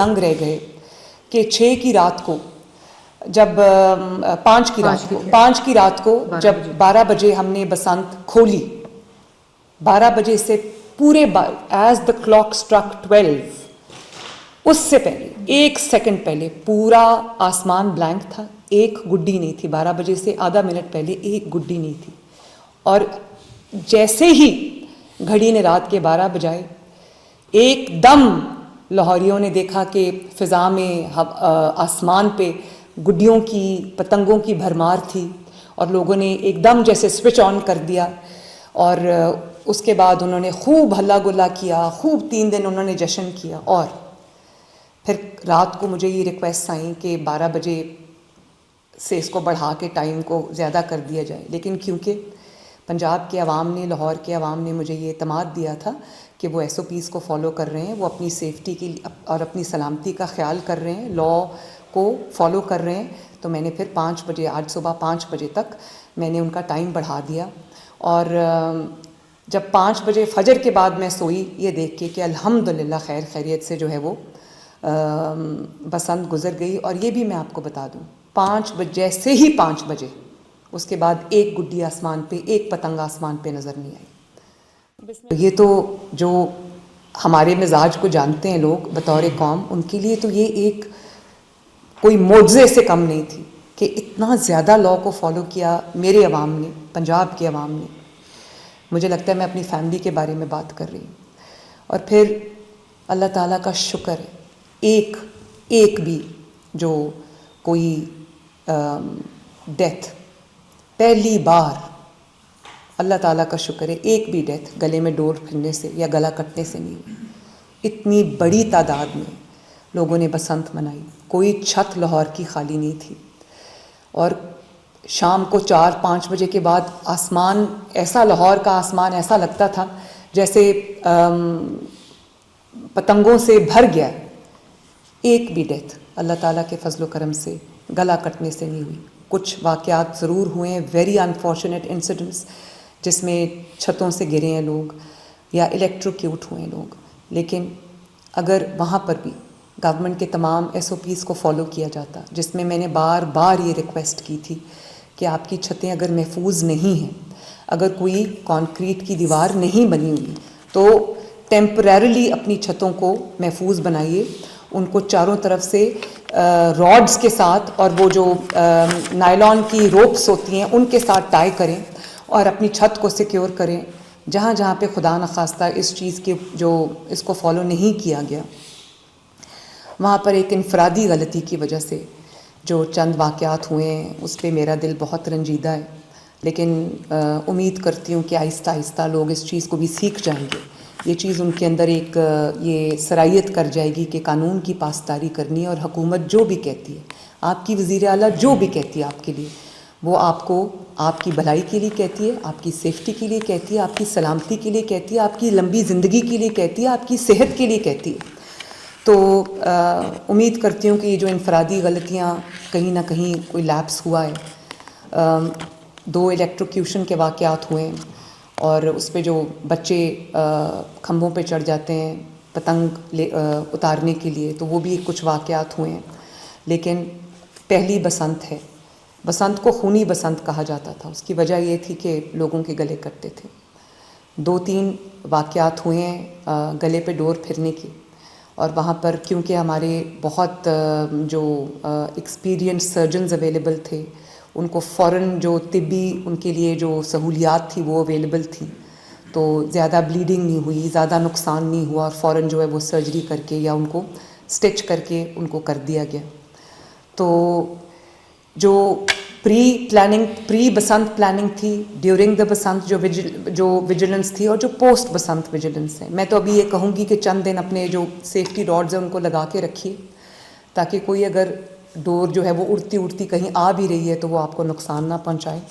तंग रह गए कि 6 की रात को जब 5 की रात को जब 12 बजे हमने बसंत खोली, 12 बजे से पूरे एज द क्लॉक स्ट्रक 12, उससे पहले 1 सेकंड पहले पूरा आसमान ब्लैंक था, एक गुड्डी नहीं थी। 12 बजे से आधा मिनट पहले एक गुड्डी नहीं थी। और जैसे ही घड़ी ने रात के 12 बजाए, एकदम लाहौरियों ने देखा कि फ़िज़ा में आसमान पे गुड्डियों की, पतंगों की भरमार थी और लोगों ने एकदम जैसे स्विच ऑन कर दिया। और उसके बाद उन्होंने खूब हल्ला गुल्ला किया, खूब 3 दिन उन्होंने जश्न किया। और फिर रात को मुझे ये रिक्वेस्ट आई कि 12 बजे से इसको बढ़ा के टाइम को ज़्यादा कर दिया जाए, लेकिन क्योंकि पंजाब के अवाम ने, लाहौर के अवाम ने मुझे ये इत्मीनान दिया था कि वो SOPs को फॉलो कर रहे हैं, वो अपनी सेफ्टी की और अपनी सलामती का ख्याल कर रहे हैं, लॉ को फॉलो कर रहे हैं, तो मैंने फिर 5 बजे, आज सुबह 5 बजे तक मैंने उनका टाइम बढ़ा दिया। और जब 5 बजे फजर के बाद मैं सोई ये देख के कि अल्हम्दुलिल्लाह खैर खैरियत से जो है वो बसंत गुजर गई। और ये भी मैं आपको बता दूं, 5 बजे, जैसे ही 5 बजे, उसके बाद एक गुड्डी आसमान पे, एक पतंग आसमान पे नज़र नहीं आई। ये तो जो हमारे मिजाज को जानते हैं लोग बतौर कौम, उनके लिए तो ये एक कोई मोज़े से कम नहीं थी कि इतना ज़्यादा लॉ को फॉलो किया मेरे अवाम ने, पंजाब के अवाम ने। मुझे लगता है मैं अपनी फैमिली के बारे में बात कर रही हूँ। और फिर अल्लाह ताला का शुक्र है, एक भी जो कोई डेथ, पहली बार अल्लाह ताला का शुक्र है, एक भी डेथ गले में डोर फिरने से या गला कटने से नहीं हुई। इतनी बड़ी तादाद में लोगों ने बसंत मनाई, कोई छत लाहौर की खाली नहीं थी। और शाम को 4-5 बजे के बाद आसमान ऐसा, लाहौर का आसमान ऐसा लगता था जैसे पतंगों से भर गया। एक भी डेथ अल्लाह ताला के फजलो करम से गला कटने से नहीं हुई। कुछ वाक़यात ज़रूर हुए हैं, वेरी अनफॉर्चुनेट इंसिडेंट्स, जिसमें छतों से गिरे हैं लोग या इलेक्ट्रोक्यूट हुए हैं लोग। लेकिन अगर वहाँ पर भी गवर्नमेंट के तमाम SOPs को फॉलो किया जाता, जिसमें मैंने बार बार ये रिक्वेस्ट की थी कि आपकी छतें अगर महफूज नहीं हैं, अगर कोई कंक्रीट की दीवार नहीं बनी हुई, तो टेम्परेरीली अपनी छतों को महफूज बनाइए, उनको चारों तरफ से रॉड्स के साथ और वो जो नायलॉन की रोप्स होती हैं उनके साथ टाई करें और अपनी छत को सिक्योर करें। जहाँ जहाँ पे खुदा न खास्ता इस चीज़ के जो इसको फॉलो नहीं किया गया, वहाँ पर एक इनफरादी गलती की वजह से जो चंद वाक़यात हुए हैं, उस पर मेरा दिल बहुत रंजीदा है। लेकिन उम्मीद करती हूँ कि आहिस्ता आहिस्ता लोग इस चीज़ को भी सीख जाएंगे। ये चीज़ उनके अंदर एक ये सराहियत कर जाएगी कि कानून की पासदारी करनी है, और हुकूमत जो भी कहती है, आपकी वज़ीर आला जो भी कहती है आपके लिए, वो आपको आपकी भलाई के लिए कहती है, आपकी सेफ्टी के लिए कहती है, आपकी सलामती के लिए कहती है, आपकी लंबी ज़िंदगी के लिए कहती है, आपकी सेहत के लिए कहती है। तो उम्मीद करती हूँ कि ये जो इनफरादी गलतियाँ कहीं ना कहीं कोई लैप्स हुआ है, 2 इलेक्ट्रोक्यूशन के वाक़यात हुए हैं और उस पे जो बच्चे खंभों पे चढ़ जाते हैं पतंग उतारने के लिए, तो वो भी कुछ वाक़यात हुए हैं। लेकिन पहली बसंत है, बसंत को खूनी बसंत कहा जाता था। उसकी वजह ये थी कि लोगों के गले कटते थे। 2-3 वाक़यात हुए हैं गले पे डोर फिरने की, और वहाँ पर क्योंकि हमारे बहुत जो एक्सपीरियंस सर्जन्स अवेलेबल थे, उनको फ़ौरन जो तिब्बी उनके लिए जो सहूलियात थी वो अवेलेबल थी, तो ज़्यादा ब्लीडिंग नहीं हुई, ज़्यादा नुकसान नहीं हुआ, और फ़ौरन जो है वो सर्जरी करके या उनको स्टिच करके उनको कर दिया गया। तो जो प्री बसंत प्लानिंग थी, ड्यूरिंग द बसंत जो विजिलेंस थी, और जो पोस्ट बसंत विजिलेंस है, मैं तो अभी ये कहूँगी कि चंद दिन अपने जो सेफ्टी रॉड्स हैं उनको लगा के रखिए, ताकि कोई अगर डोर जो है वो उड़ती उड़ती कहीं आ भी रही है तो वो आपको नुकसान ना पहुँचाए।